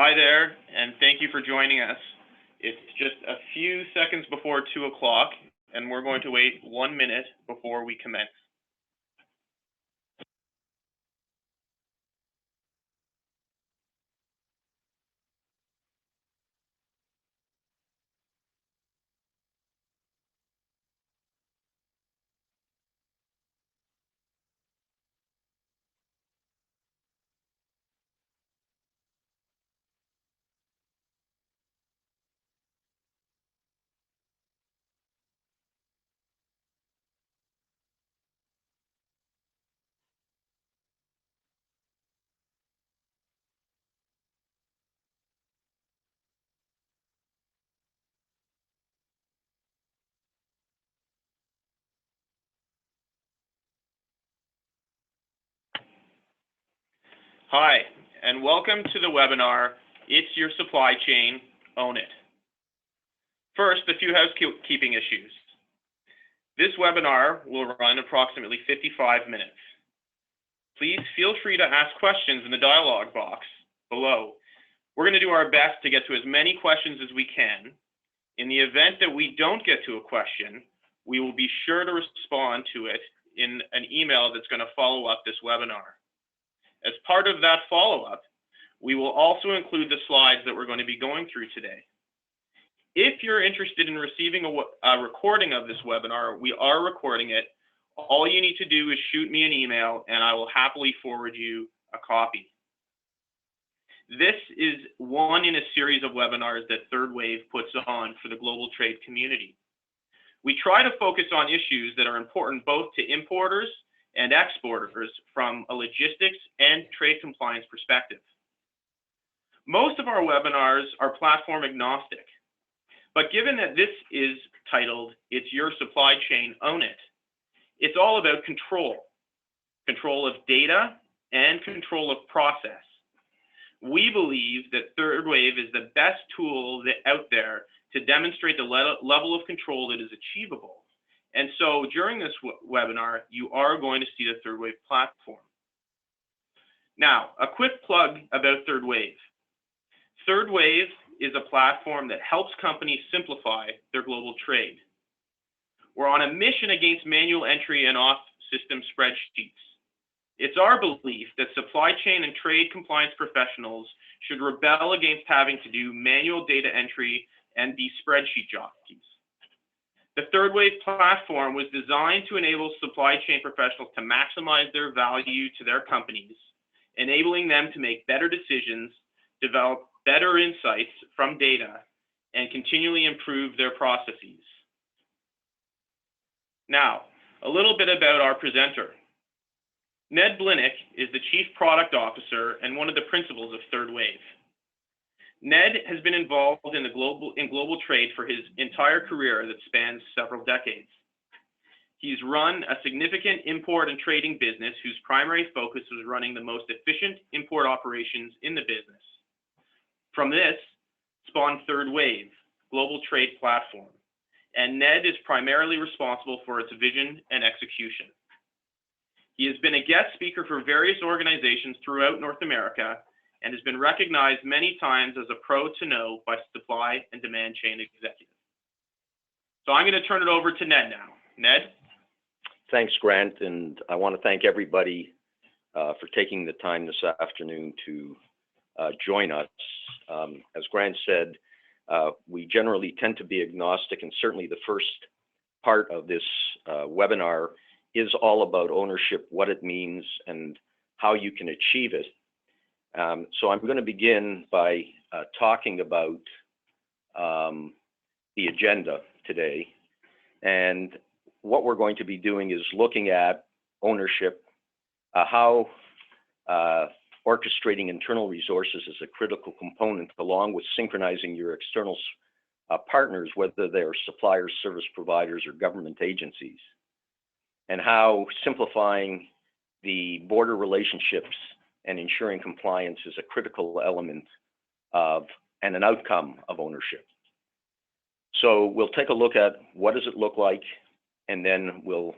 Hi there, and thank you for joining us. It's just a few seconds before 2 o'clock, and we're going to wait 1 minute before we commence. Hi, and welcome to the webinar, It's Your Supply Chain, Own It. First, a few housekeeping issues. This webinar will run approximately 55 minutes. Please feel free to ask questions in the dialog box below. We're going to do our best to get to as many questions as we can. In the event that we don't get to a question, we will be sure to respond to it in an email that's going to follow up this webinar. As part of that follow-up, we will also include the slides that we're going to be going through today. If you're interested in receiving a recording of this webinar, we are recording it. All you need to do is shoot me an email, and I will happily forward you a copy. This is one in a series of webinars that Third Wave puts on for the global trade community. We try to focus on issues that are important both to importers and exporters from a logistics and trade compliance perspective. Most of our webinars are platform agnostic, but given that this is titled, It's Your Supply Chain, Own It, it's all about control of data and control of process. We believe that Third Wave is the best tool out there to demonstrate the level of control that is achievable. And so during this webinar, you are going to see the Third Wave platform. Now, a quick plug about Third Wave. Third Wave is a platform that helps companies simplify their global trade. We're on a mission against manual entry and off-system spreadsheets. It's our belief that supply chain and trade compliance professionals should rebel against having to do manual data entry and be spreadsheet jockeys. The Third Wave platform was designed to enable supply chain professionals to maximize their value to their companies, enabling them to make better decisions, develop better insights from data, and continually improve their processes. Now, a little bit about our presenter. Ned Blinick is the Chief Product Officer and one of the principals of Third Wave. Ned has been involved in global trade for his entire career that spans several decades. He's run a significant import and trading business whose primary focus was running the most efficient import operations in the business. From this spawned Third Wave, global trade platform, and Ned is primarily responsible for its vision and execution. He has been a guest speaker for various organizations throughout North America and has been recognized many times as a pro to know by supply and demand chain executives. So I'm going to turn it over to Ned now. Ned? Thanks, Grant, and I want to thank everybody for taking the time this afternoon to join us. As Grant said, we generally tend to be agnostic, and certainly the first part of this webinar is all about ownership, what it means, and how you can achieve it. So I'm going to begin by talking about the agenda today. And what we're going to be doing is looking at ownership, how orchestrating internal resources is a critical component, along with synchronizing your external partners, whether they're suppliers, service providers, or government agencies, and how simplifying the border relationships and ensuring compliance is a critical element of and an outcome of ownership. So we'll take a look at what does it look like, and then we'll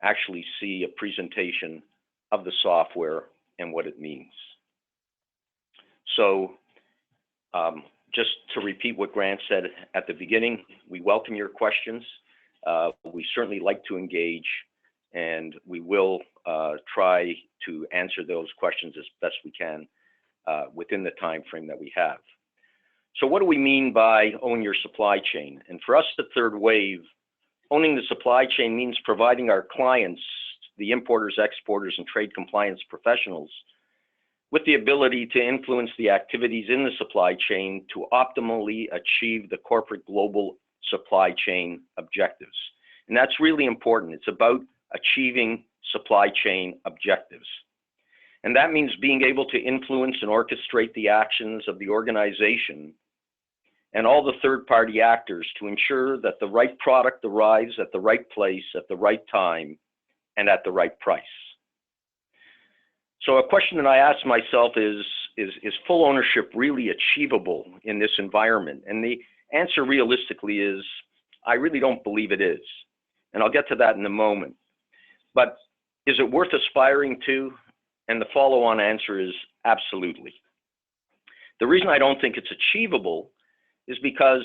actually see a presentation of the software and what it means. So Just to repeat what Grant said at the beginning, we welcome your questions. We certainly like to engage, and we will try to answer those questions as best we can within the time frame that we have. So what do we mean by own your supply chain? And for us at Third Wave, owning the supply chain means providing our clients, the importers, exporters, and trade compliance professionals, with the ability to influence the activities in the supply chain to optimally achieve the corporate global supply chain objectives. And that's really important. It's about achieving supply chain objectives. And that means being able to influence and orchestrate the actions of the organization and all the third-party actors to ensure that the right product arrives at the right place at the right time and at the right price. So a question that I ask myself is full ownership really achievable in this environment? And the answer realistically is, I really don't believe it is. And I'll get to that in a moment. But is it worth aspiring to? And the follow-on answer is absolutely. The reason I don't think it's achievable is because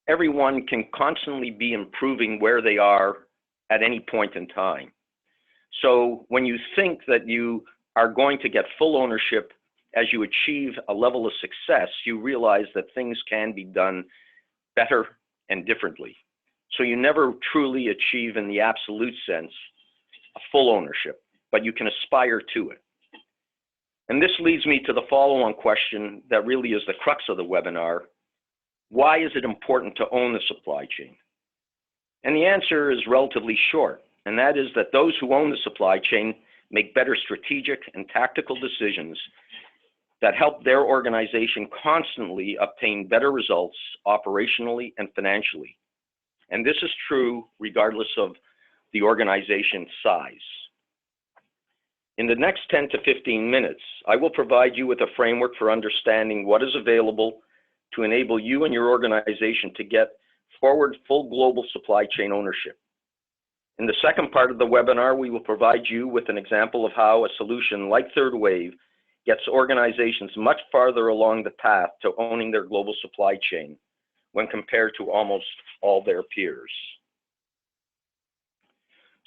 everyone can constantly be improving where they are at any point in time. So when you think that you are going to get full ownership as you achieve a level of success, you realize that things can be done better and differently. So you never truly achieve in the absolute sense a full ownership, but you can aspire to it. And this leads me to the follow-on question that really is the crux of the webinar. Why is it important to own the supply chain? And the answer is relatively short, and that is that those who own the supply chain make better strategic and tactical decisions that help their organization constantly obtain better results operationally and financially. And this is true regardless of the organization's size. In the next 10 to 15 minutes, I will provide you with a framework for understanding what is available to enable you and your organization to get forward full global supply chain ownership. In the second part of the webinar, we will provide you with an example of how a solution like Third Wave gets organizations much farther along the path to owning their global supply chain when compared to almost all their peers.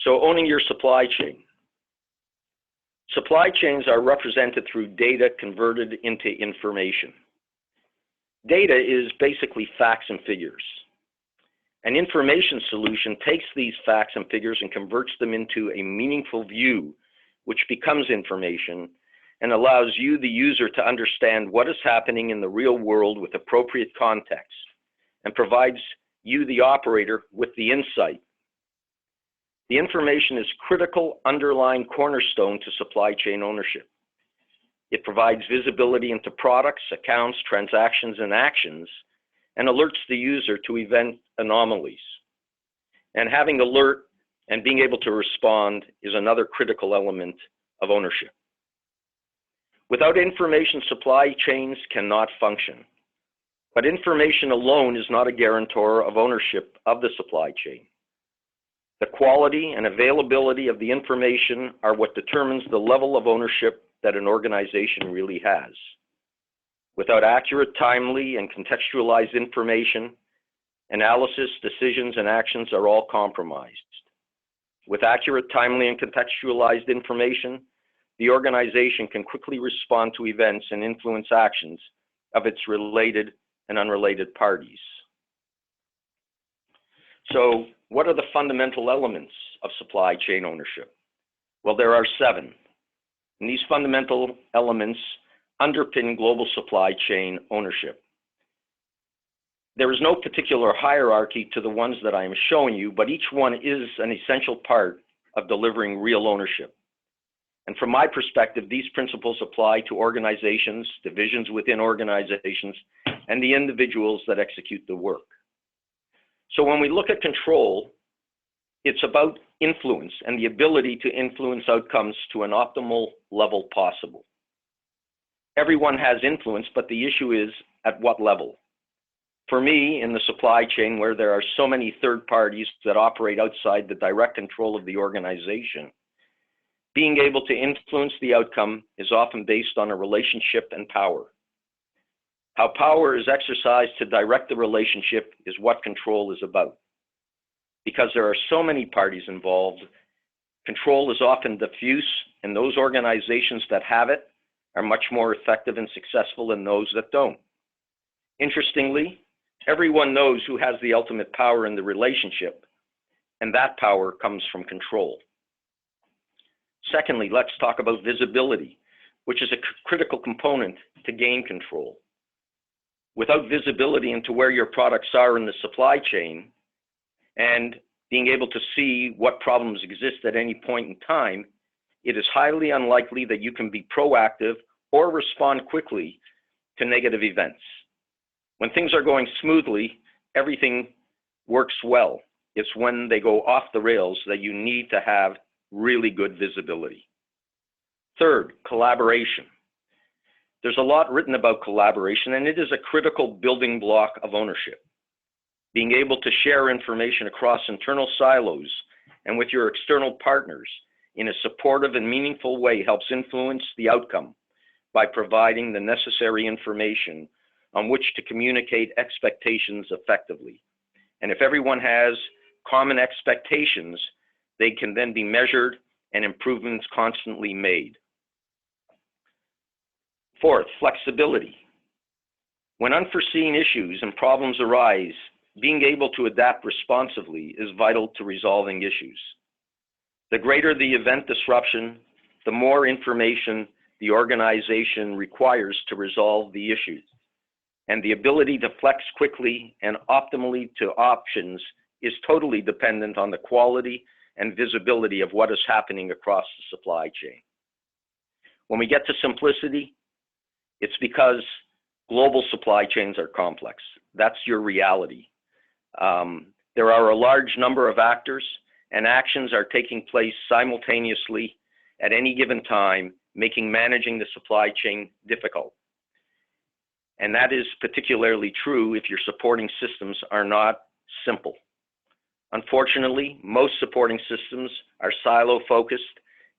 So owning your supply chain. Supply chains are represented through data converted into information. Data is basically facts and figures. An information solution takes these facts and figures and converts them into a meaningful view, which becomes information and allows you, the user, to understand what is happening in the real world with appropriate context and provides you, the operator, with the insight. The information is critical underlying cornerstone to supply chain ownership. It provides visibility into products, accounts, transactions, and actions, and alerts the user to event anomalies. And having alert and being able to respond is another critical element of ownership. Without information, supply chains cannot function. But information alone is not a guarantor of ownership of the supply chain. The quality and availability of the information are what determines the level of ownership that an organization really has. Without accurate, timely, and contextualized information, analysis, decisions, and actions are all compromised. With accurate, timely, and contextualized information, the organization can quickly respond to events and influence actions of its related and unrelated parties. So, what are the fundamental elements of supply chain ownership? Well, there are 7. And these fundamental elements underpin global supply chain ownership. There is no particular hierarchy to the ones that I am showing you, but each one is an essential part of delivering real ownership. And from my perspective, these principles apply to organizations, divisions within organizations, and the individuals that execute the work. So when we look at control, it's about influence and the ability to influence outcomes to an optimal level possible. Everyone has influence, but the issue is at what level? For me, in the supply chain where there are so many third parties that operate outside the direct control of the organization, being able to influence the outcome is often based on a relationship and power. How power is exercised to direct the relationship is what control is about. Because there are so many parties involved, control is often diffuse, and those organizations that have it are much more effective and successful than those that don't. Interestingly, everyone knows who has the ultimate power in the relationship, and that power comes from control. Secondly, let's talk about visibility, which is a critical component to gain control. Without visibility into where your products are in the supply chain and being able to see what problems exist at any point in time, it is highly unlikely that you can be proactive or respond quickly to negative events. When things are going smoothly, everything works well. It's when they go off the rails that you need to have really good visibility. Third, collaboration. There's a lot written about collaboration, and it is a critical building block of ownership. Being able to share information across internal silos and with your external partners in a supportive and meaningful way helps influence the outcome by providing the necessary information on which to communicate expectations effectively. And if everyone has common expectations, they can then be measured and improvements constantly made. Fourth, flexibility. When unforeseen issues and problems arise, being able to adapt responsively is vital to resolving issues. The greater the event disruption, the more information the organization requires to resolve the issues. And the ability to flex quickly and optimally to options is totally dependent on the quality and visibility of what is happening across the supply chain. When we get to simplicity, it's because global supply chains are complex. That's your reality. There are a large number of actors, and actions are taking place simultaneously at any given time, making managing the supply chain difficult. And that is particularly true if your supporting systems are not simple. Unfortunately, most supporting systems are silo-focused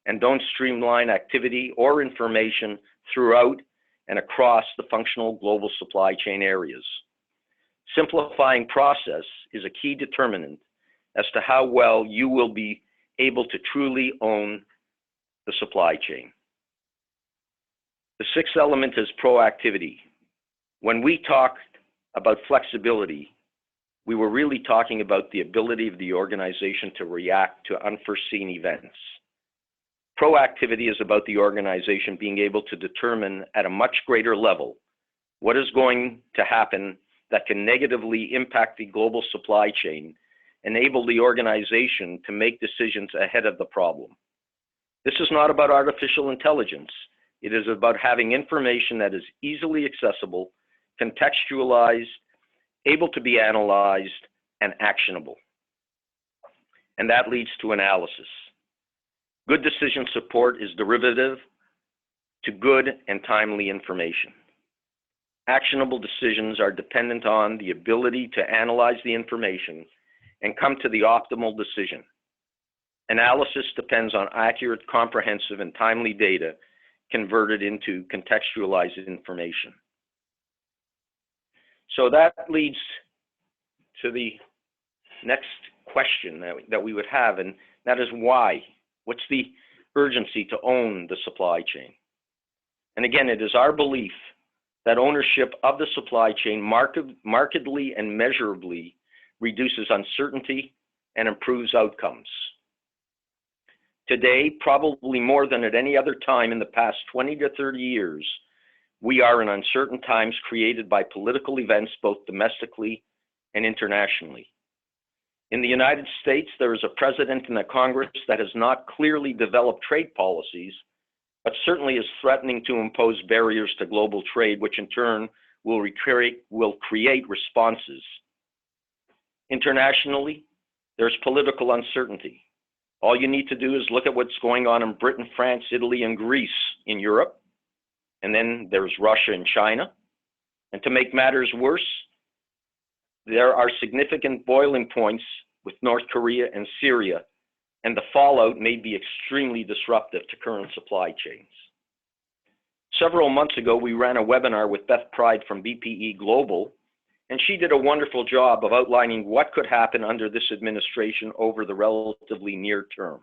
and don't streamline activity or information throughout and across the functional global supply chain areas. Simplifying process is a key determinant as to how well you will be able to truly own the supply chain. The sixth element is proactivity. When we talked about flexibility, we were really talking about the ability of the organization to react to unforeseen events. Proactivity is about the organization being able to determine at a much greater level what is going to happen that can negatively impact the global supply chain, enable the organization to make decisions ahead of the problem. This is not about artificial intelligence. It is about having information that is easily accessible, contextualized, able to be analyzed, and actionable. And that leads to analysis. Good decision support is derivative to good and timely information. Actionable decisions are dependent on the ability to analyze the information and come to the optimal decision. Analysis depends on accurate, comprehensive, and timely data converted into contextualized information. So that leads to the next question that we would have, and that is why? What's the urgency to own the supply chain? And again, it is our belief that ownership of the supply chain markedly and measurably reduces uncertainty and improves outcomes. Today, probably more than at any other time in the past 20 to 30 years, we are in uncertain times created by political events both domestically and internationally. In the United States, there is a president and a Congress that has not clearly developed trade policies, but certainly is threatening to impose barriers to global trade, which in turn will create responses. Internationally, there's political uncertainty. All you need to do is look at what's going on in Britain, France, Italy, and Greece in Europe. And then there's Russia and China. And to make matters worse, there are significant boiling points with North Korea and Syria, and the fallout may be extremely disruptive to current supply chains. Several months ago, we ran a webinar with Beth Pride from BPE Global, and she did a wonderful job of outlining what could happen under this administration over the relatively near term.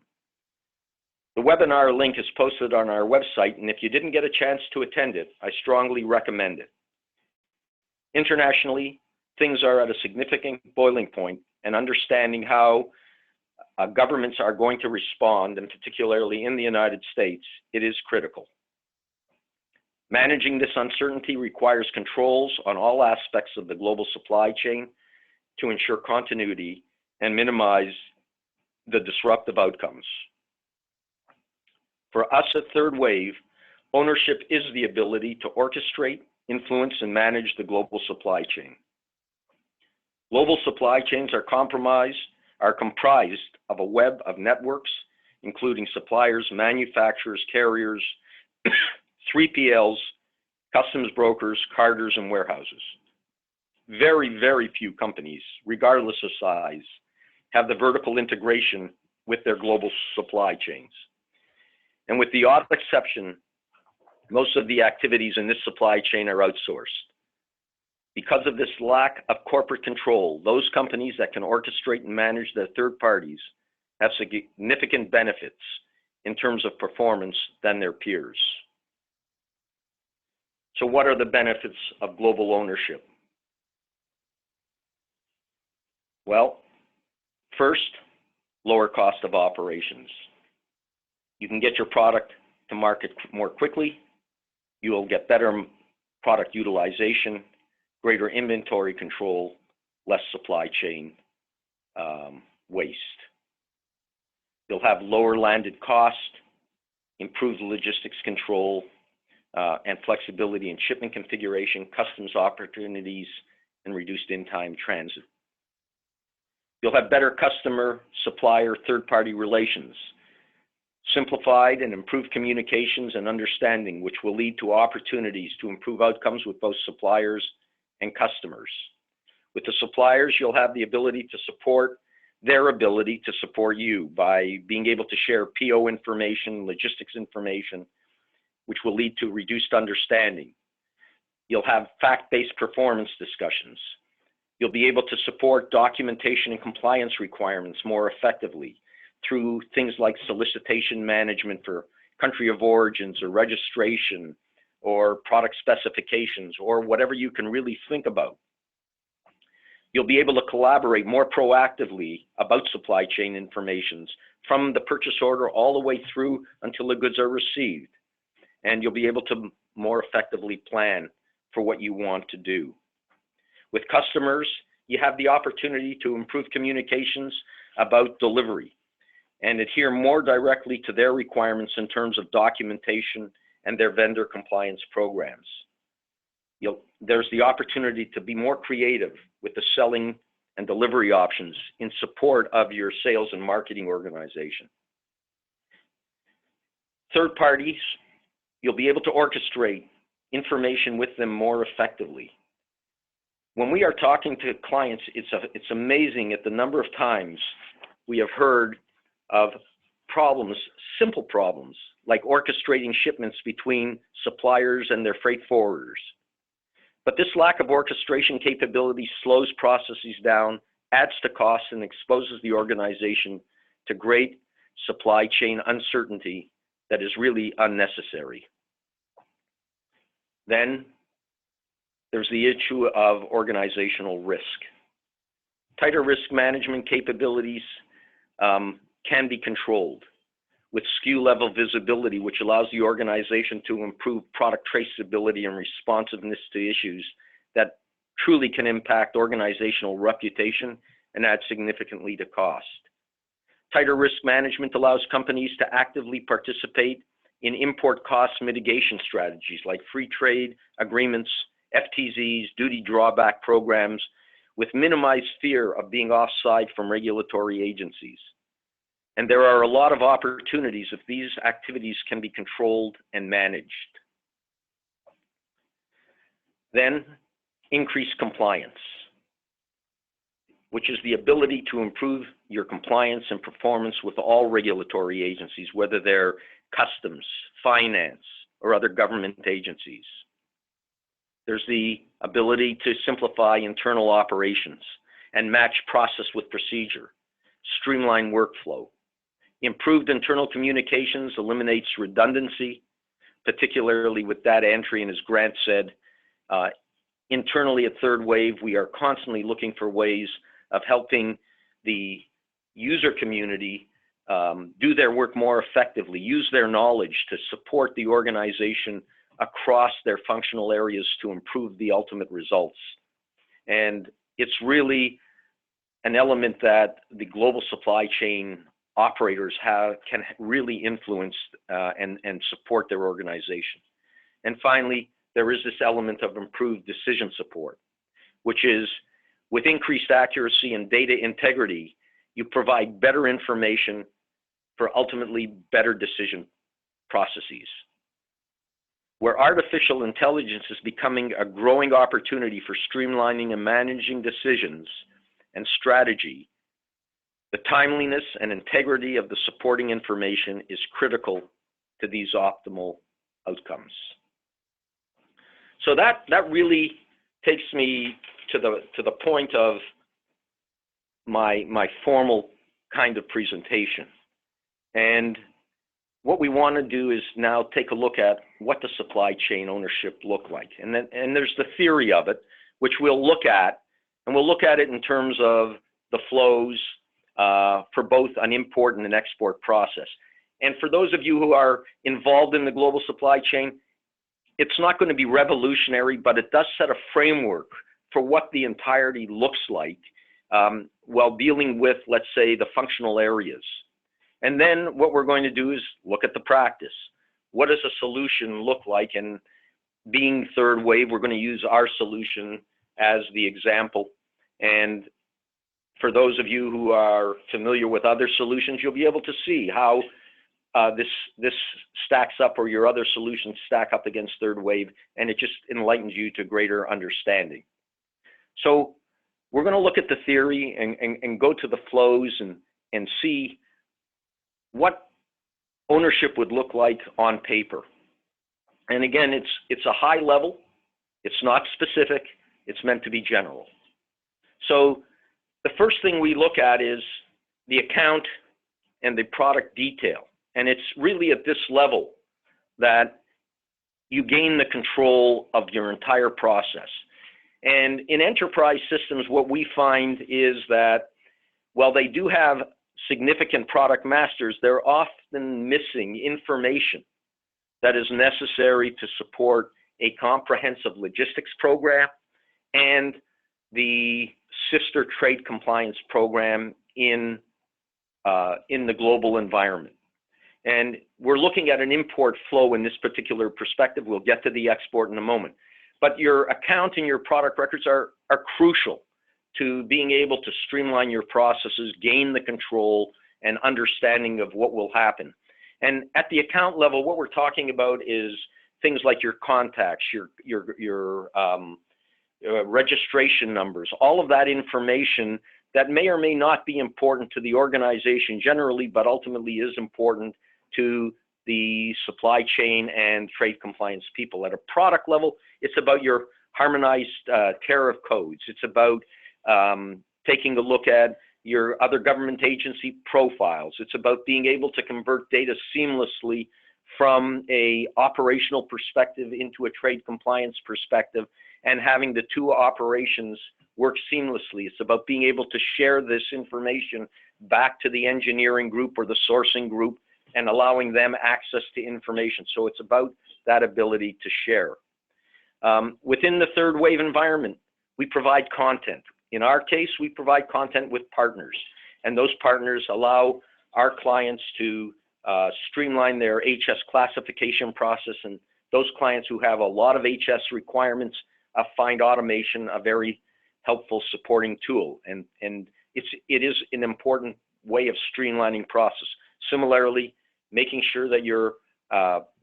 The webinar link is posted on our website, and if you didn't get a chance to attend it, I strongly recommend it. Internationally, things are at a significant boiling point, and understanding how governments are going to respond, and particularly in the United States, it is critical. Managing this uncertainty requires controls on all aspects of the global supply chain to ensure continuity and minimize the disruptive outcomes. For us at Third Wave, ownership is the ability to orchestrate, influence, and manage the global supply chain. Global supply chains are comprised of a web of networks, including suppliers, manufacturers, carriers, 3PLs, customs brokers, carters, and warehouses. Very, very few companies, regardless of size, have the vertical integration with their global supply chains. And with the odd exception, most of the activities in this supply chain are outsourced. Because of this lack of corporate control, those companies that can orchestrate and manage their third parties have significant benefits in terms of performance than their peers. So what are the benefits of global ownership? Well, first, lower cost of operations. You can get your product to market more quickly. You will get better product utilization, greater inventory control, less supply chain waste. You'll have lower landed cost, improved logistics control, and flexibility in shipment configuration, customs opportunities, and reduced in-time transit. You'll have better customer, supplier, third-party relations, simplified and improved communications and understanding, which will lead to opportunities to improve outcomes with both suppliers and customers. With the suppliers, you'll have the ability to support their ability to support you by being able to share PO information, logistics information, which will lead to reduced understanding. You'll have fact-based performance discussions. You'll be able to support documentation and compliance requirements more effectively through things like solicitation management for country of origins or registration or product specifications or whatever you can really think about. You'll be able to collaborate more proactively about supply chain information from the purchase order all the way through until the goods are received. And you'll be able to more effectively plan for what you want to do. With customers, you have the opportunity to improve communications about delivery and adhere more directly to their requirements in terms of documentation and their vendor compliance programs. There's the opportunity to be more creative with the selling and delivery options in support of your sales and marketing organization. Third parties, you'll be able to orchestrate information with them more effectively. When we are talking to clients, it's amazing at the number of times we have heard of problems, simple problems, like orchestrating shipments between suppliers and their freight forwarders. But this lack of orchestration capability slows processes down, adds to costs, and exposes the organization to great supply chain uncertainty that is really unnecessary. Then there's the issue of organizational risk. Tighter risk management capabilities can be controlled with SKU level visibility, which allows the organization to improve product traceability and responsiveness to issues that truly can impact organizational reputation and add significantly to cost. Tighter risk management allows companies to actively participate in import cost mitigation strategies like free trade agreements, FTZs, duty drawback programs, with minimized fear of being offside from regulatory agencies. And there are a lot of opportunities if these activities can be controlled and managed. Then, increased compliance, which is the ability to improve your compliance and performance with all regulatory agencies, whether they're customs, finance, or other government agencies. There's the ability to simplify internal operations and match process with procedure, streamline workflow. Improved internal communications eliminates redundancy, particularly with data entry, and as Grant said, internally at Third Wave, we are constantly looking for ways of helping the user community do their work more effectively, use their knowledge to support the organization across their functional areas to improve the ultimate results. And it's really an element that the global supply chain operators can really influence and support their organization. And finally, there is this element of improved decision support, which is with increased accuracy and data integrity, you provide better information for ultimately better decision processes. Where artificial intelligence is becoming a growing opportunity for streamlining and managing decisions and strategy, the timeliness and integrity of the supporting information is critical to these optimal outcomes. So that really takes me to the point of my formal kind of presentation. And what we want to do is now take a look at what the supply chain ownership look like. And there's the theory of it, which we'll look at, and we'll look at it in terms of the flows for both an import and an export process. And for those of you who are involved in the global supply chain, it's not going to be revolutionary, but it does set a framework for what the entirety looks like while dealing with, let's say, the functional areas. And then what we're going to do is look at the practice. What does a solution look like? And being Third Wave, we're going to use our solution as the example. And for those of you who are familiar with other solutions, you'll be able to see how this stacks up, or your other solutions stack up against Third Wave, and it just enlightens you to greater understanding. So we're going to look at the theory and go to the flows and see what ownership would look like on paper. And again, it's a high level, it's not specific, it's meant to be general. So the first thing we look at is the account and the product detail. And it's really at this level that you gain the control of your entire process. And in enterprise systems, what we find is that while they do have significant product masters, they're often missing information that is necessary to support a comprehensive logistics program and the sister trade compliance program in the global environment. And we're looking at an import flow in this particular perspective. We'll get to the export in a moment. But your account and your product records are crucial to being able to streamline your processes, gain the control and understanding of what will happen. And at the account level, what we're talking about is things like your contacts, your registration numbers, all of that information that may or may not be important to the organization generally, but ultimately is important to the supply chain and trade compliance people. At a product level, it's about your harmonized tariff codes. It's about taking a look at your other government agency profiles. It's about being able to convert data seamlessly from a operational perspective into a trade compliance perspective and having the two operations work seamlessly. It's about being able to share this information back to the engineering group or the sourcing group and allowing them access to information. So it's about that ability to share. Within the Third Wave environment, we provide content. In our case, we provide content with partners, and those partners allow our clients to streamline their HS classification process, and those clients who have a lot of HS requirements find automation a very helpful supporting tool, and it is an important way of streamlining process. Similarly, making sure that your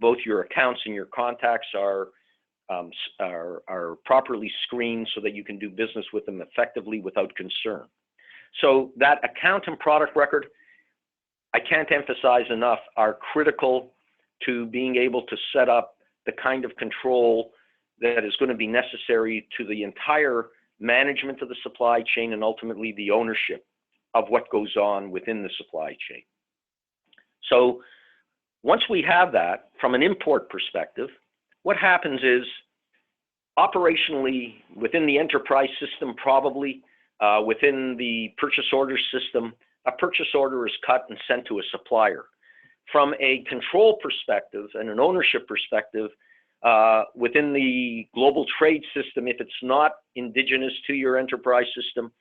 both your accounts and your contacts are properly screened so that you can do business with them effectively without concern. So that account and product record, I can't emphasize enough, are critical to being able to set up the kind of control that is going to be necessary to the entire management of the supply chain and ultimately the ownership of what goes on within the supply chain. So once we have that from an import perspective, what happens is operationally within the enterprise system, probably within the purchase order system, a purchase order is cut and sent to a supplier. From a control perspective and an ownership perspective, within the global trade system, if it's not indigenous to your enterprise system,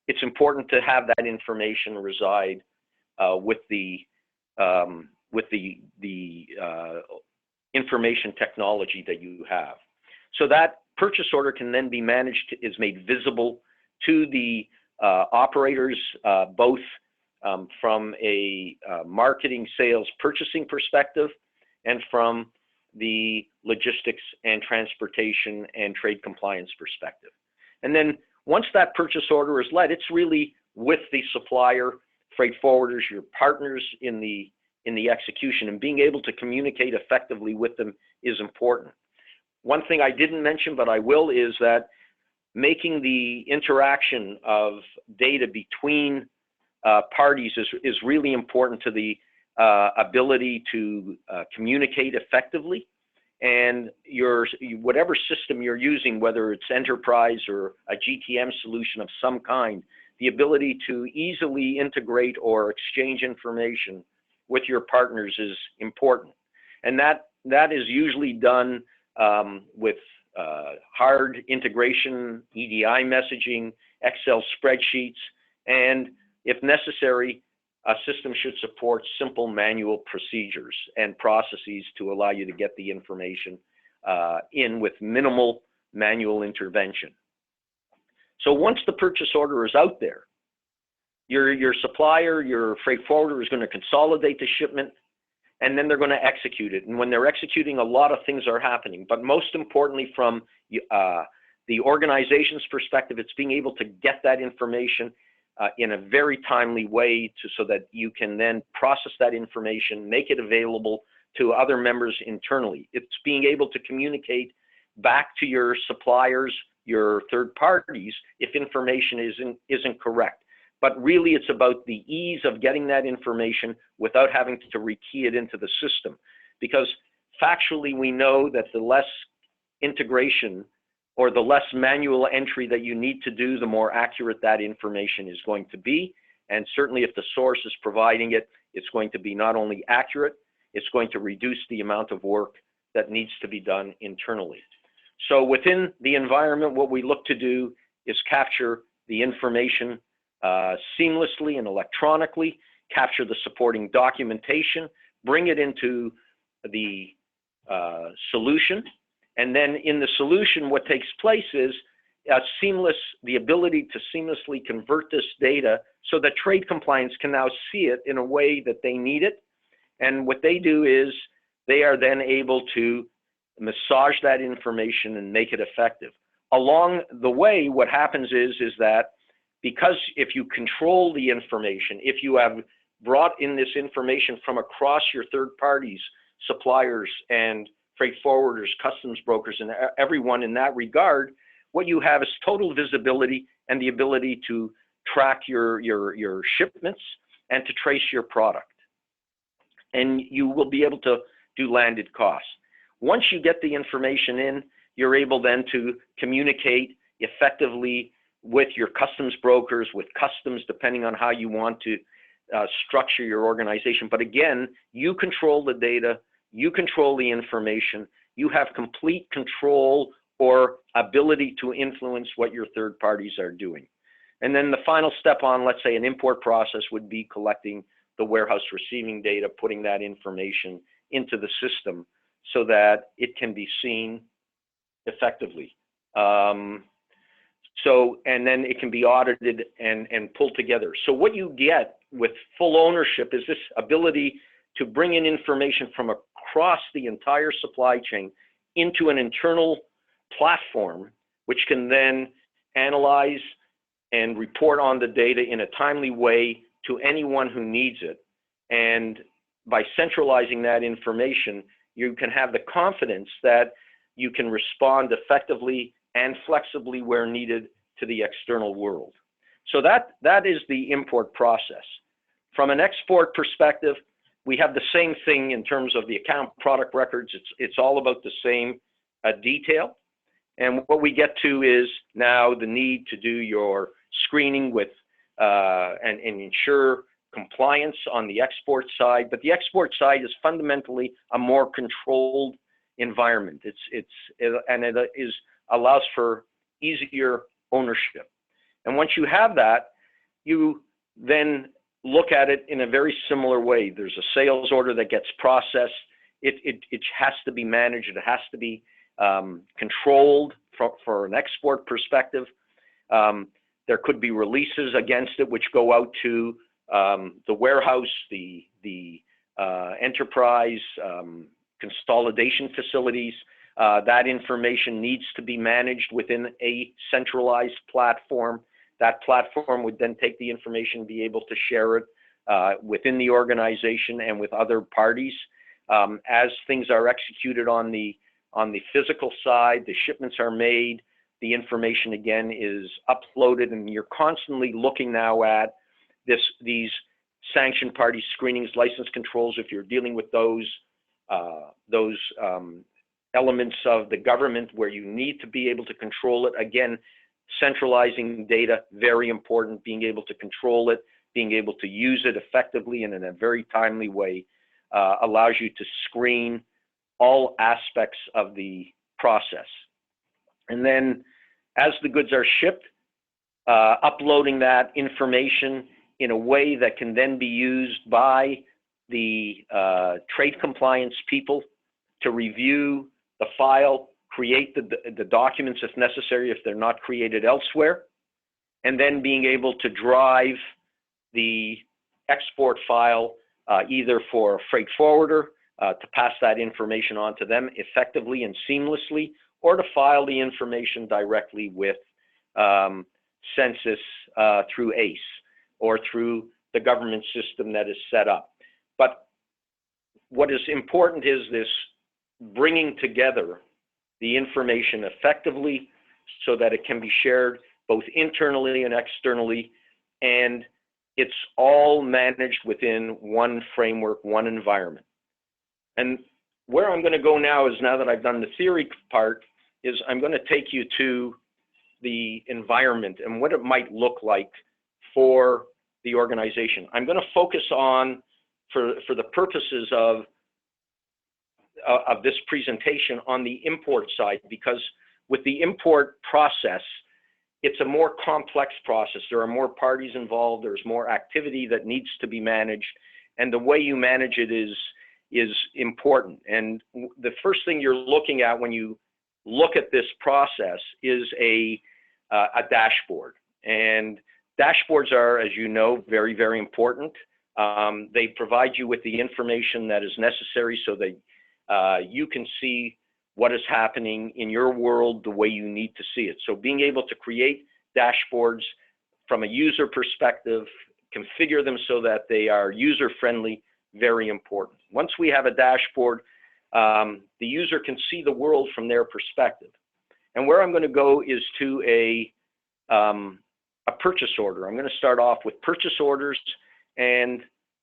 it's important to have that information reside with the information technology that you have. So that purchase order can then be managed, is made visible to the operators, both from a marketing, sales, purchasing perspective, and from the logistics and transportation and trade compliance perspective. And then once that purchase order is led, it's really with the supplier, freight forwarders, your partners in the execution, and being able to communicate effectively with them is important. One thing I didn't mention, but I will, is that making the interaction of data between parties is really important to the ability to communicate effectively. And whatever system you're using, whether it's enterprise or a GTM solution of some kind, the ability to easily integrate or exchange information with your partners is important. And that is usually done with hard integration, EDI messaging, Excel spreadsheets, and if necessary, a system should support simple manual procedures and processes to allow you to get the information in with minimal manual intervention. So once the purchase order is out there, your supplier, your freight forwarder is going to consolidate the shipment, and then they're going to execute it. And when they're executing, a lot of things are happening. But most importantly, from the organization's perspective, it's being able to get that information in a very timely way so that you can then process that information, make it available to other members internally. It's being able to communicate back to your suppliers, your third parties, if information isn't correct. But really, it's about the ease of getting that information without having to rekey it into the system. Because factually, we know that the less integration or the less manual entry that you need to do, the more accurate that information is going to be. And certainly if the source is providing it, it's going to be not only accurate, it's going to reduce the amount of work that needs to be done internally. So within the environment, what we look to do is capture the information seamlessly and electronically, capture the supporting documentation, bring it into the solution. And then in the solution, what takes place is the ability to seamlessly convert this data so that trade compliance can now see it in a way that they need it. And what they do is they are then able to massage that information and make it effective. Along the way, what happens is that because if you control the information, if you have brought in this information from across your third parties, suppliers, and freight forwarders, customs brokers, and everyone in that regard, what you have is total visibility and the ability to track your shipments and to trace your product. And you will be able to do landed costs. Once you get the information in, you're able then to communicate effectively with your customs brokers, with customs, depending on how you want to structure your organization. But again, you control the data, you control the information, you have complete control or ability to influence what your third parties are doing. And then the final step on, let's say, an import process would be collecting the warehouse receiving data, putting that information into the system so that it can be seen effectively. And then it can be audited and pulled together. So what you get with full ownership is this ability to bring in information from across the entire supply chain into an internal platform, which can then analyze and report on the data in a timely way to anyone who needs it. And by centralizing that information, you can have the confidence that you can respond effectively and flexibly where needed to the external world. So that is the import process. From an export perspective, we have the same thing in terms of the account product records. It's all about the same detail. And what we get to is now the need to do your screening with and ensure compliance on the export side. But the export side is fundamentally a more controlled environment. It allows for easier ownership. And once you have that, you then look at it in a very similar way. There's a sales order that gets processed. It has to be managed. It has to be controlled for an export perspective. There could be releases against it which go out to the warehouse, the enterprise, consolidation facilities. That information needs to be managed within a centralized platform. That platform would then take the information and be able to share it within the organization and with other parties. As things are executed on the physical side, the shipments are made, the information again is uploaded, and you're constantly looking now at these sanctioned party screenings, license controls. If you're dealing with those elements of the government where you need to be able to control it, again, centralizing data, very important, being able to control it, being able to use it effectively and in a very timely way allows you to screen all aspects of the process. And then as the goods are shipped, uploading that information in a way that can then be used by the trade compliance people to review the file, create the documents if necessary, if they're not created elsewhere, and then being able to drive the export file either for a freight forwarder to pass that information on to them effectively and seamlessly, or to file the information directly with Census through ACE or through the government system that is set up. But what is important is this bringing together the information effectively so that it can be shared both internally and externally, and it's all managed within one framework, one environment. And where I'm going to go now is, now that I've done the theory part, is I'm going to take you to the environment and what it might look like for the organization. I'm going to focus on, for the purposes of this presentation, on the import side, because with the import process, it's a more complex process. There are more parties involved. There's more activity that needs to be managed, and the way you manage it is important. And the first thing you're looking at when you look at this process is a dashboard. And dashboards are, as you know, very, very important. They provide you with the information that is necessary so that you can see what is happening in your world the way you need to see it. So being able to create dashboards from a user perspective, configure them so that they are user-friendly, very important. Once we have a dashboard, the user can see the world from their perspective. And where I'm going to go is to a purchase order. I'm going to start off with purchase orders and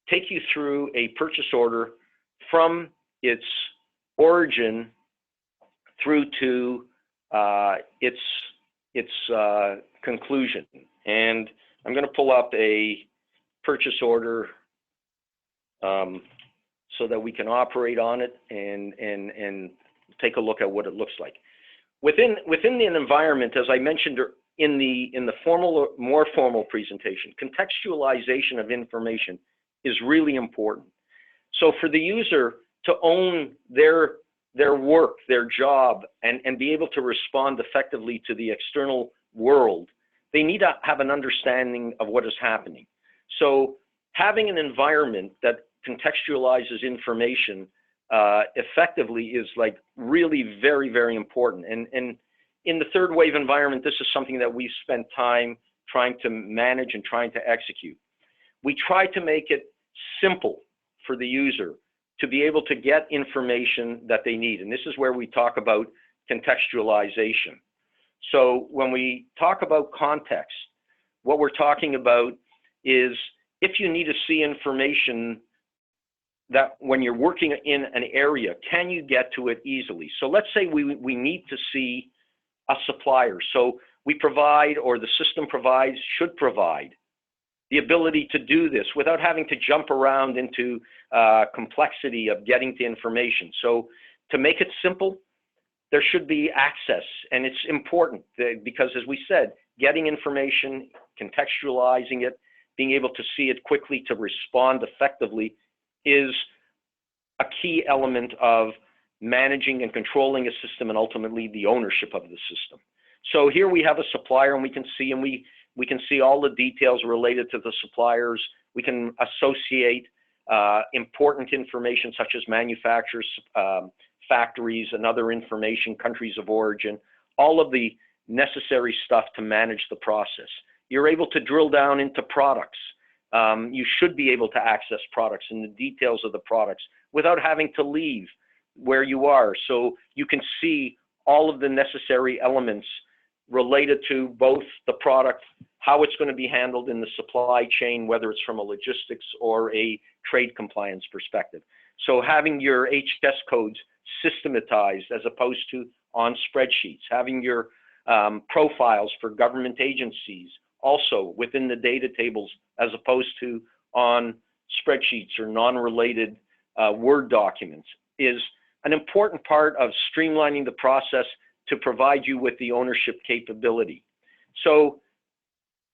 take you through a purchase order from its origin through to its conclusion. And I'm going to pull up a purchase order so that we can operate on it and take a look at what it looks like. Within the environment, as I mentioned in the more formal presentation, contextualization of information is really important. So for the user to own their work, their job, and be able to respond effectively to the external world, they need to have an understanding of what is happening. So having an environment that contextualizes information effectively is like really very, very important. And in the third wave environment, this is something that we've spent time trying to manage and trying to execute. We try to make it simple for the user to be able to get information that they need. And this is where we talk about contextualization. So when we talk about context, what we're talking about is if you need to see information that when you're working in an area, can you get to it easily? So let's say we need to see a supplier. So we provide, or the system provides, should provide the ability to do this without having to jump around into complexity of getting to information. So to make it simple, there should be access, and it's important because, as we said, getting information, contextualizing it, being able to see it quickly to respond effectively is a key element of managing and controlling a system and ultimately the ownership of the system. So here we have a supplier, and we can see all the details related to the suppliers. We can associate important information such as manufacturers, factories, and other information, countries of origin, all of the necessary stuff to manage the process. You're able to drill down into products. You should be able to access products and the details of the products without having to leave where you are. So you can see all of the necessary elements related to both the product, how it's going to be handled in the supply chain, whether it's from a logistics or a trade compliance perspective. So having your HS codes systematized as opposed to on spreadsheets, having your profiles for government agencies also within the data tables as opposed to on spreadsheets or non-related Word documents is an important part of streamlining the process to provide you with the ownership capability. So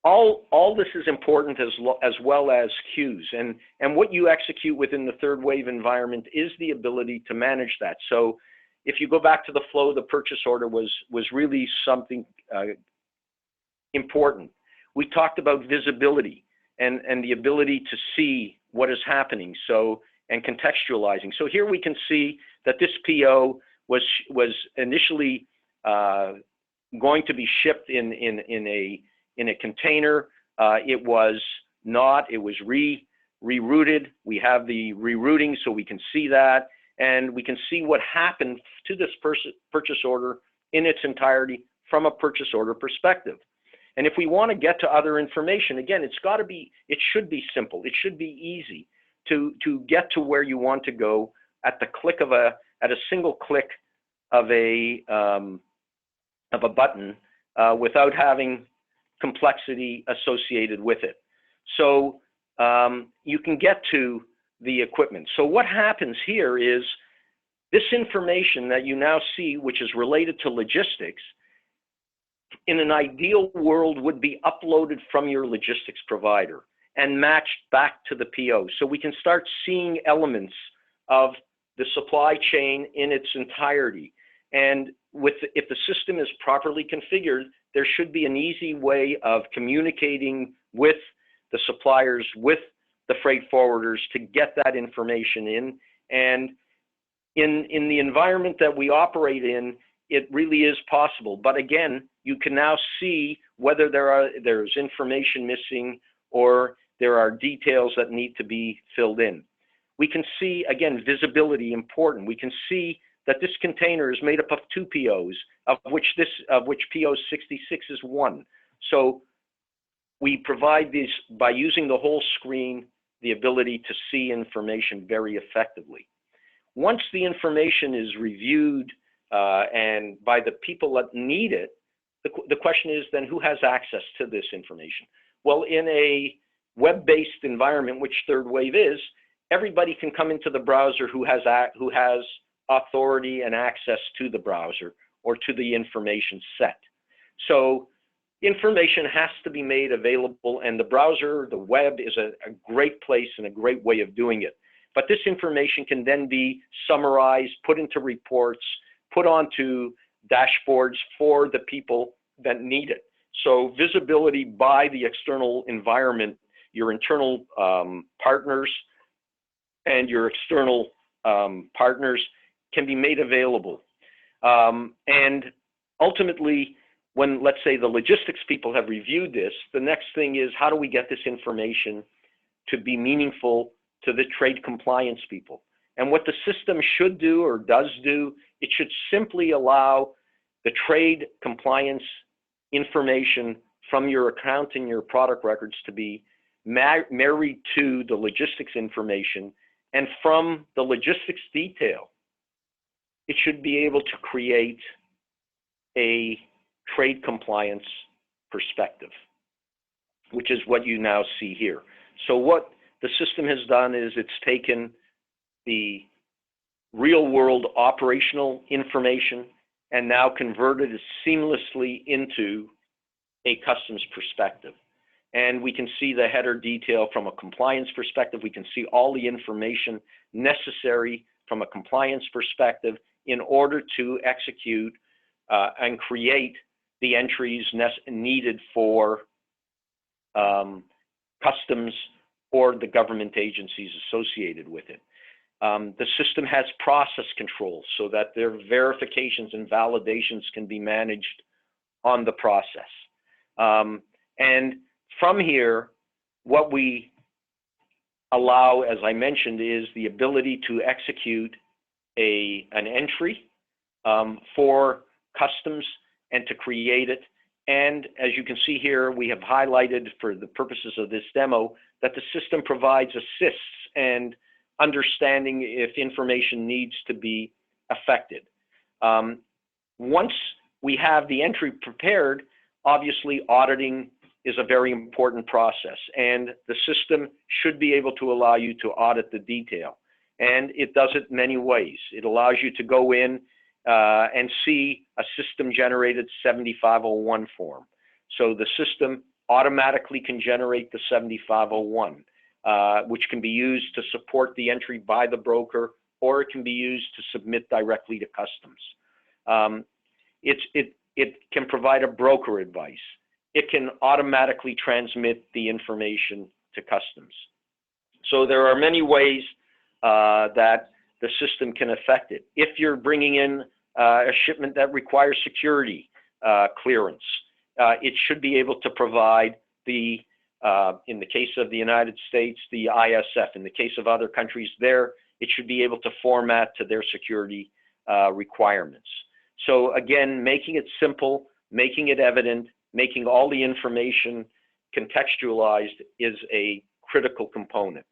all this is important as well as queues, and what you execute within the third wave environment is the ability to manage that. So if you go back to the flow, the purchase order was really something important. We talked about visibility and the ability to see what is happening, so, and contextualizing. So here we can see that this PO was initially going to be shipped in a container. It was not, it was rerouted. We have the rerouting so we can see that, and we can see what happened to this purchase order in its entirety from a purchase order perspective. And if we want to get to other information, again, it should be simple. It should be easy to get to where you want to go at the click of at a single click of a button without having complexity associated with it. So you can get to the equipment. So what happens here is this information that you now see, which is related to logistics, in an ideal world would be uploaded from your logistics provider and matched back to the PO. So we can start seeing elements of the supply chain in its entirety. And if the system is properly configured, there should be an easy way of communicating with the suppliers, with the freight forwarders to get that information in. And in the environment that we operate in, it really is possible. But again, you can now see whether there's information missing or there are details that need to be filled in. We can see, again, visibility important. We can see that this container is made up of 2 POs, of which PO 66 is 1. So we provide this by using the whole screen, the ability to see information very effectively. Once the information is reviewed and by the people that need it, the question is then who has access to this information? Well, in a web-based environment, which Third Wave is, everybody can come into the browser who has authority and access to the browser or to the information set. So information has to be made available, and the browser, the web, is a great place and a great way of doing it. But this information can then be summarized, put into reports, put onto dashboards for the people that need it. So visibility by the external environment, your internal partners and your external partners can be made available. And ultimately, when, let's say, the logistics people have reviewed this, the next thing is how do we get this information to be meaningful to the trade compliance people? And what the system should do or does do, it should simply allow the trade compliance information from your account and your product records to be married to the logistics information, and from the logistics detail, it should be able to create a trade compliance perspective, which is what you now see here. So what the system has done is it's taken the real world operational information and now converted it seamlessly into a customs perspective. And we can see the header detail from a compliance perspective. We can see all the information necessary from a compliance perspective in order to execute and create the entries needed for customs or the government agencies associated with it. The system has process controls so that their verifications and validations can be managed on the process. And from here, what we allow, as I mentioned, is the ability to execute an entry for customs and to create it. And as you can see here, we have highlighted for the purposes of this demo that the system provides assists and understanding if information needs to be affected. Once we have the entry prepared, obviously auditing is a very important process, and the system should be able to allow you to audit the detail. And it does it many ways. It allows you to go in and see a system-generated 7501 form. So the system automatically can generate the 7501, which can be used to support the entry by the broker, or it can be used to submit directly to customs. It can provide a broker advice. It can automatically transmit the information to customs. So there are many ways that the system can affect it. If you're bringing in a shipment that requires security clearance, it should be able to provide the, in the case of the United States, the ISF. In the case of other countries there, it should be able to format to their security requirements. So again, making it simple, making it evident, making all the information contextualized is a critical component.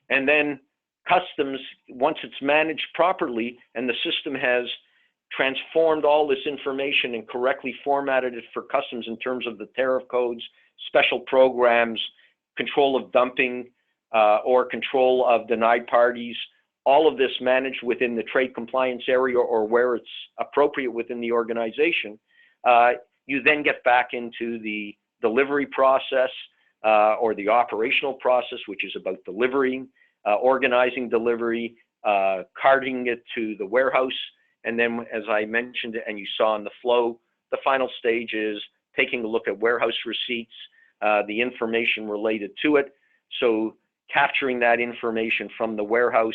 And then customs, once it's managed properly and the system has transformed all this information and correctly formatted it for customs in terms of the tariff codes, special programs, control of dumping, or control of denied parties, all of this managed within the trade compliance area or where it's appropriate within the organization, you then get back into the delivery process or the operational process, which is about delivering, organizing delivery, carting it to the warehouse. And then, as I mentioned, and you saw in the flow, the final stage is taking a look at warehouse receipts, the information related to it. So capturing that information from the warehouse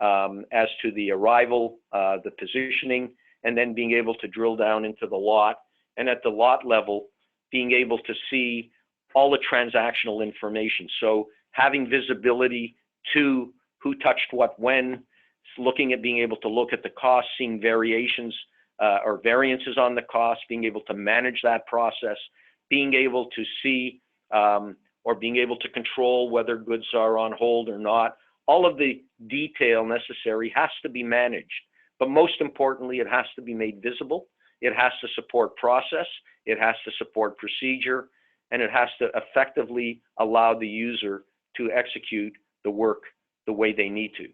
as to the arrival, the positioning, and then being able to drill down into the lot. And at the lot level, being able to see all the transactional information. So having visibility to who touched what when, looking at being able to look at the cost, seeing variations or variances on the cost, being able to manage that process, being able to see or being able to control whether goods are on hold or not. All of the detail necessary has to be managed, but most importantly, it has to be made visible. It has to support process, it has to support procedure, and it has to effectively allow the user to execute the work the way they need to.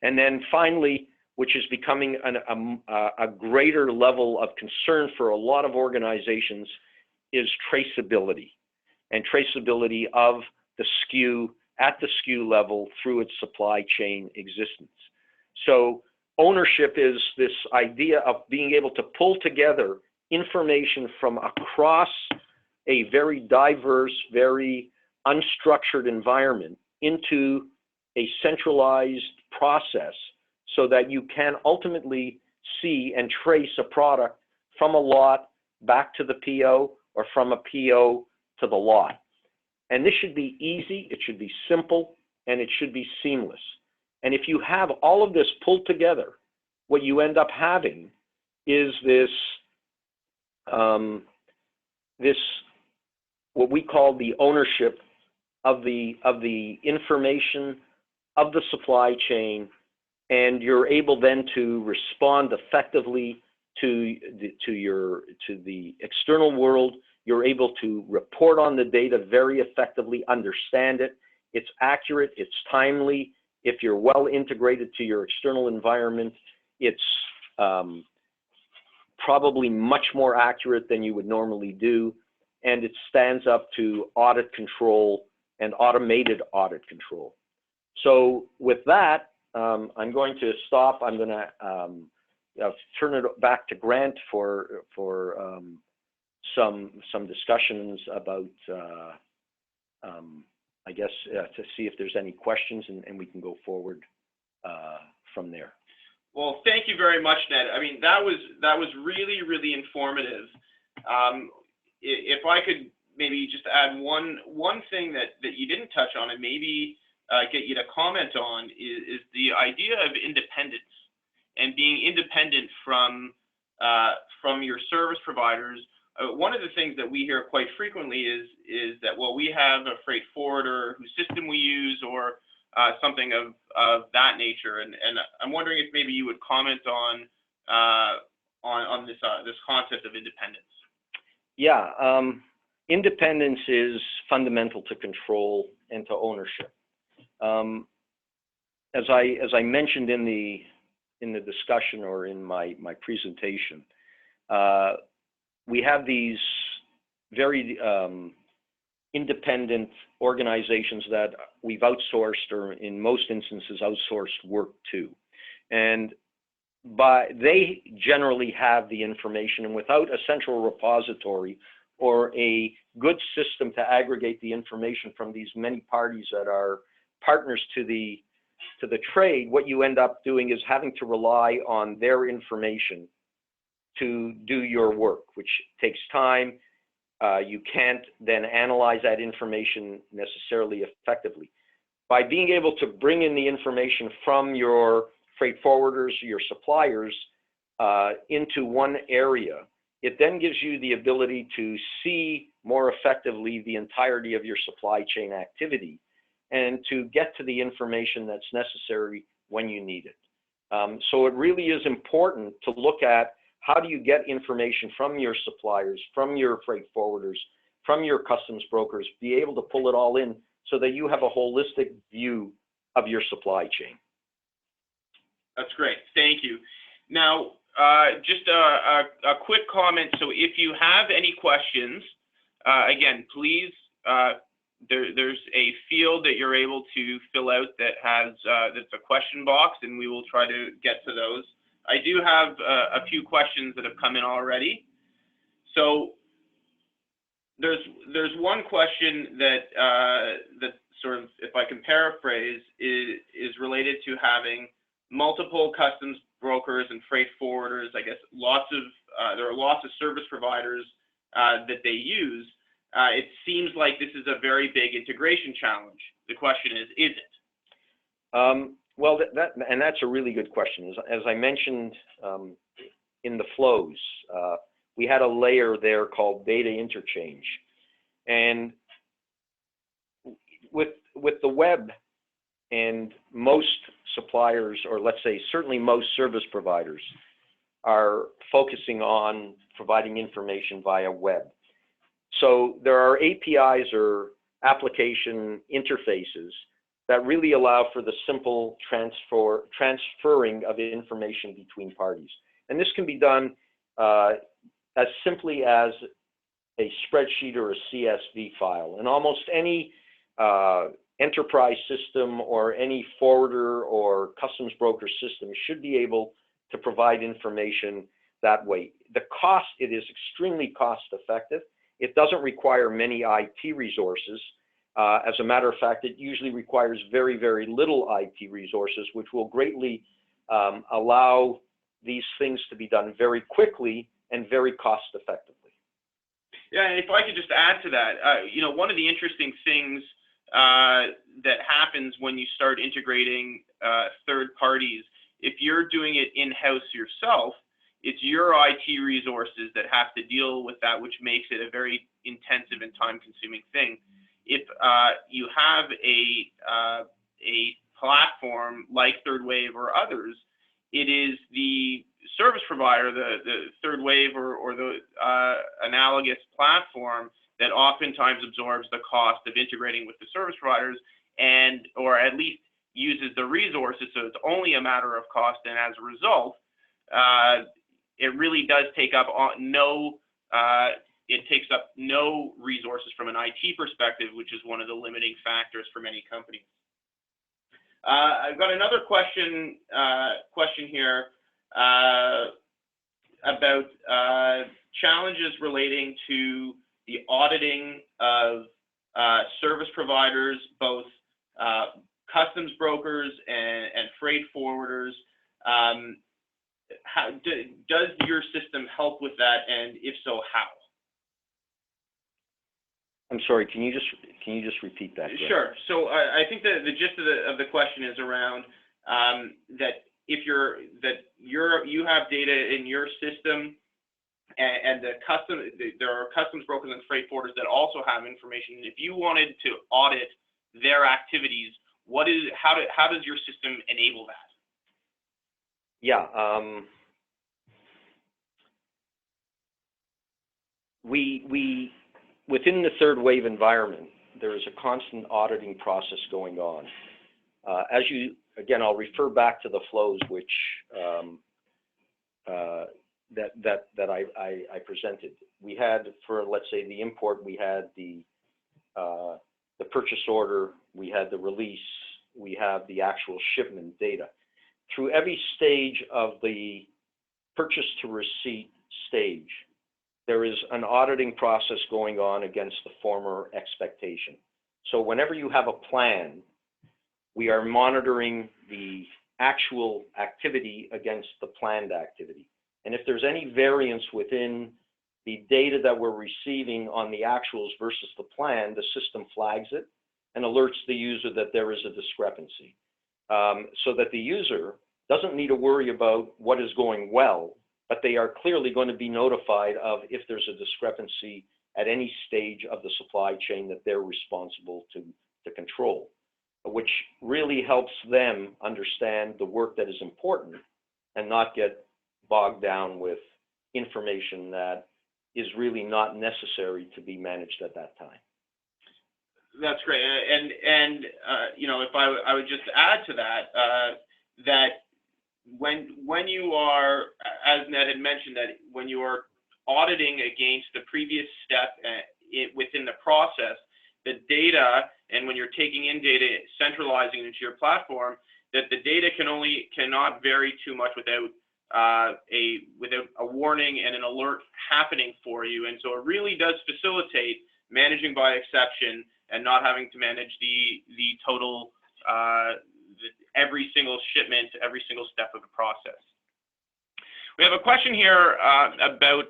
And then finally, which is becoming a greater level of concern for a lot of organizations, is traceability, and traceability of the SKU at the SKU level through its supply chain existence. So ownership is this idea of being able to pull together information from across a very diverse, very unstructured environment into a centralized process so that you can ultimately see and trace a product from a lot back to the PO or from a PO to the lot. And this should be easy, it should be simple, and it should be seamless. And if you have all of this pulled together, what you end up having is this, what we call the ownership of the information of the supply chain, and you're able then to respond effectively to the external world. You're able to report on the data very effectively, understand it. It's accurate, it's timely. If you're well integrated to your external environment, it's probably much more accurate than you would normally do, and it stands up to audit control and automated audit control. So with that, I'm going to stop. I'm going to turn it back to Grant for some discussions about, I guess, to see if there's any questions, and we can go forward from there. Well, thank you very much, Ned. I mean, that was really, really informative. If I could maybe just add one thing that you didn't touch on, and maybe get you to comment on, is the idea of independence and being independent from your service providers. One of the things that we hear quite frequently is that, well, we have a freight forwarder whose system we use, or something of that nature. And I'm wondering if maybe you would comment on this concept of independence. Yeah, independence is fundamental to control and to ownership. As I mentioned in the discussion or in my presentation, we have these very independent organizations that we've outsourced, or in most instances outsourced work to, and they generally have the information, and without a central repository or a good system to aggregate the information from these many parties that are partners to the trade, what you end up doing is having to rely on their information to do your work, which takes time. You can't then analyze that information necessarily effectively. By being able to bring in the information from your freight forwarders, your suppliers, into one area, it then gives you the ability to see more effectively the entirety of your supply chain activity, and to get to the information that's necessary when you need it. So it really is important to look at how do you get information from your suppliers, from your freight forwarders, from your customs brokers, be able to pull it all in so that you have a holistic view of your supply chain. That's great. Thank you. Now, just a quick comment. So if you have any questions, again, please, there's a field that you're able to fill out that has that's a question box, and we will try to get to those. I do have a few questions that have come in already. So there's one question that sort of, if I can paraphrase, is related to having multiple customs brokers and freight forwarders. I guess there are lots of service providers that they use. It seems like this is a very big integration challenge. The question is it? Well, that's a really good question. As I mentioned in the flows, we had a layer there called data interchange, and with the web, and most suppliers, or let's say certainly most service providers, are focusing on providing information via web. So there are APIs or application interfaces that really allow for the simple transferring of information between parties. And this can be done as simply as a spreadsheet or a CSV file. And almost any enterprise system or any forwarder or customs broker system should be able to provide information that way. It is extremely cost effective. It doesn't require many IT resources. As a matter of fact, it usually requires very, very little IT resources, which will greatly allow these things to be done very quickly and very cost effectively. Yeah, and if I could just add to that, one of the interesting things that happens when you start integrating third parties. If you're doing it in-house yourself, it's your IT resources that have to deal with that, which makes it a very intensive and time-consuming thing. If you have a platform like Third Wave or others, it is the service provider, the Third Wave or the analogous platform that oftentimes absorbs the cost of integrating with the service providers, and or at least uses the resources, so it's only a matter of cost, and as a result, it really does take up it takes up no resources from an IT perspective, which is one of the limiting factors for many companies. I've got another question here about challenges relating to the auditing of service providers, both customs brokers and freight forwarders. Does your system help with that, and if so, how? I'm sorry. Can you just repeat that? Greg? Sure. So I think the gist of the question is around that if you have data in your system, and there are customs brokers and freight forwarders that also have information. If you wanted to audit their activities, how does your system enable that? Yeah, we within the Third Wave environment, there is a constant auditing process going on. Again, I'll refer back to the flows which that I presented. We had, for let's say the import, we had the purchase order, we had the release, we have the actual shipment data. Through every stage of the purchase to receipt stage, there is an auditing process going on against the former expectation. So whenever you have a plan, we are monitoring the actual activity against the planned activity. And if there's any variance within the data that we're receiving on the actuals versus the plan, the system flags it and alerts the user that there is a discrepancy. So that the user doesn't need to worry about what is going well, but they are clearly going to be notified of if there's a discrepancy at any stage of the supply chain that they're responsible to control, which really helps them understand the work that is important and not get bogged down with information that is really not necessary to be managed at that time. That's great, and you know, if I would just add to that, that when you are, as Ned had mentioned, that when you are auditing against the previous step within the process, the data, and when you're taking in data, centralizing it into your platform, that the data cannot vary too much without a warning and an alert happening for you. And so it really does facilitate managing by exception and not having to manage the total, every single shipment, every single step of the process. We have a question here about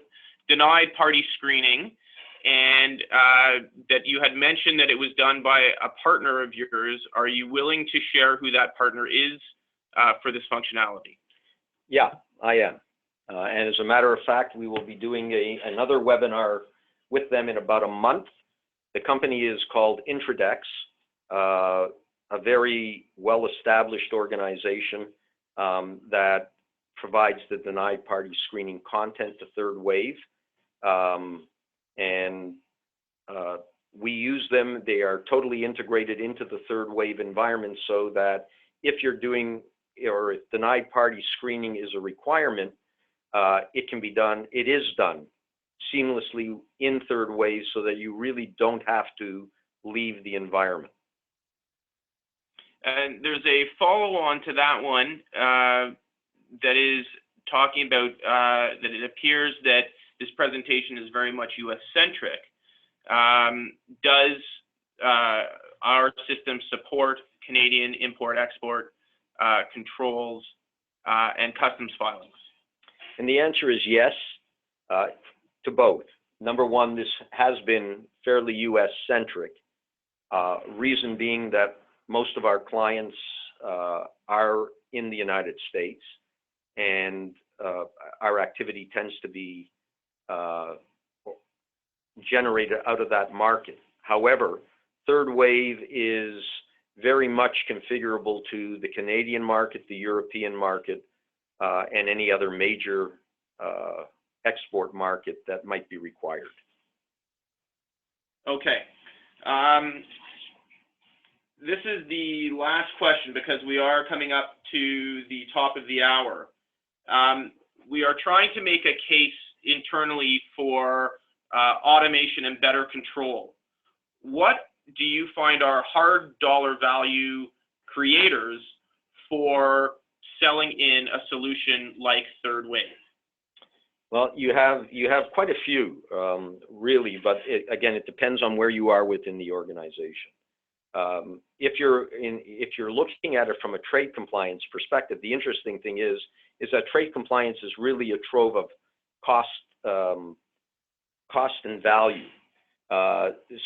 denied party screening, and that you had mentioned that it was done by a partner of yours. Are you willing to share who that partner is for this functionality? Yeah, I am. And as a matter of fact, we will be doing another webinar with them in about a month. The company is called Introdex, a very well-established organization that provides the denied party screening content to Third Wave. And we use them. They are totally integrated into the Third Wave environment, so that if you're doing, or if denied party screening is a requirement, it can be done, it is done seamlessly in Third Wave, so that you really don't have to leave the environment. And there's a follow-on to that one that is talking about that it appears that this presentation is very much US-centric. Does our system support Canadian import-export controls and customs filings? And the answer is yes, to both. Number one, this has been fairly US-centric. Reason being that most of our clients are in the United States, and our activity tends to be generated out of that market. However, Third Wave is very much configurable to the Canadian market, the European market, and any other major export market that might be required. Okay. This is the last question because we are coming up to the top of the hour. We are trying to make a case internally for automation and better control. What do you find are hard dollar value creators for selling in a solution like Third Wave? Well, you have quite a few, really, but again, it depends on where you are within the organization. If you're looking at it from a trade compliance perspective, the interesting thing is that trade compliance is really a trove of cost and value.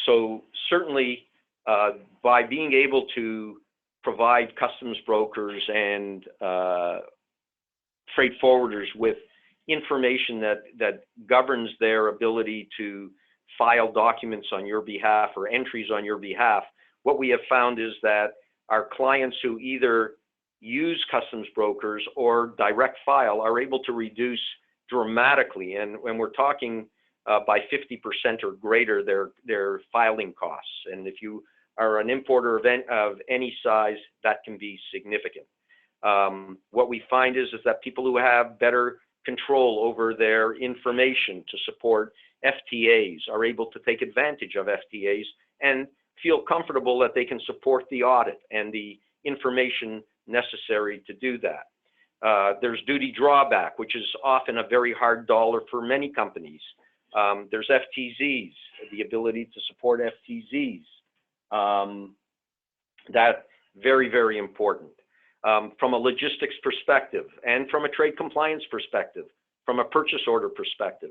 So certainly, by being able to provide customs brokers and freight forwarders with information that governs their ability to file documents on your behalf or entries on your behalf, what we have found is that our clients who either use customs brokers or direct file are able to reduce dramatically, and when we're talking by 50% or greater their filing costs. And if you are an importer of any size, that can be significant. What we find is that people who have better control over their information to support FTAs are able to take advantage of FTAs and feel comfortable that they can support the audit and the information necessary to do that. There's duty drawback, which is often a very hard dollar for many companies. There's FTZs, the ability to support FTZs. That very, very important. From a logistics perspective and from a trade compliance perspective, from a purchase order perspective,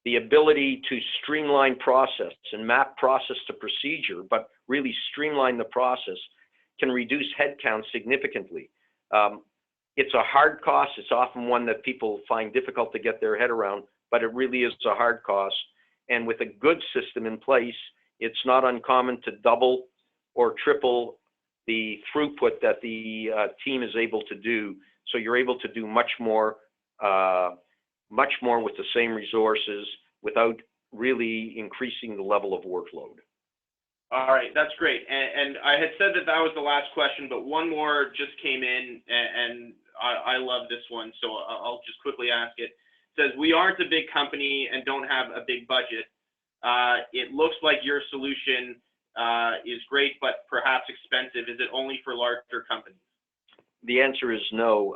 the ability to streamline process and map process to procedure, but really streamline the process can reduce headcount significantly. It's a hard cost. It's often one that people find difficult to get their head around, but it really is a hard cost. And with a good system in place, it's not uncommon to double or triple the throughput that the team is able to do. So you're able to do much more with the same resources without really increasing the level of workload. All right, that's great. And I had said that was the last question, but one more just came in, and I love this one, so I'll just quickly ask it. It says, we aren't a big company and don't have a big budget. It looks like your solution is great, but perhaps expensive. Is it only for larger companies? The answer is no,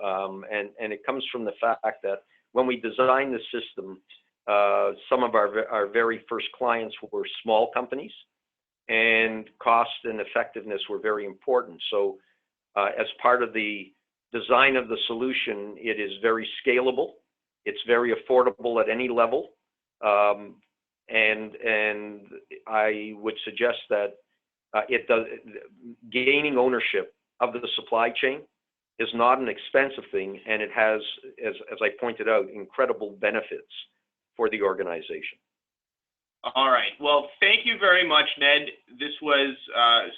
and it comes from the fact that when we designed the system, some of our very first clients were small companies, and cost and effectiveness were very important. So as part of the design of the solution, it is very scalable. It's very affordable at any level. And I would suggest that gaining ownership of the supply chain is not an expensive thing, and it has, as I pointed out, incredible benefits for the organization. All right. Well, thank you very much, Ned. This was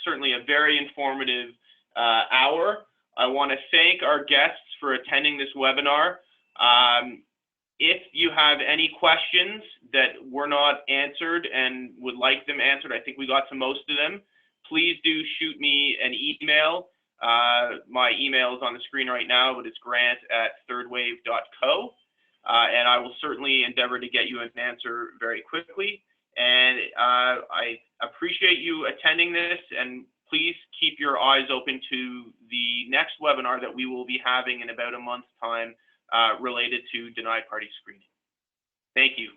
certainly a very informative hour. I want to thank our guests for attending this webinar. If you have any questions that were not answered and would like them answered, I think we got to most of them, please do shoot me an email. My email is on the screen right now, but it's grant@thirdwave.co. And I will certainly endeavor to get you an answer very quickly. And I appreciate you attending this, and please keep your eyes open to the next webinar that we will be having in about a month's time related to denied party screening. Thank you.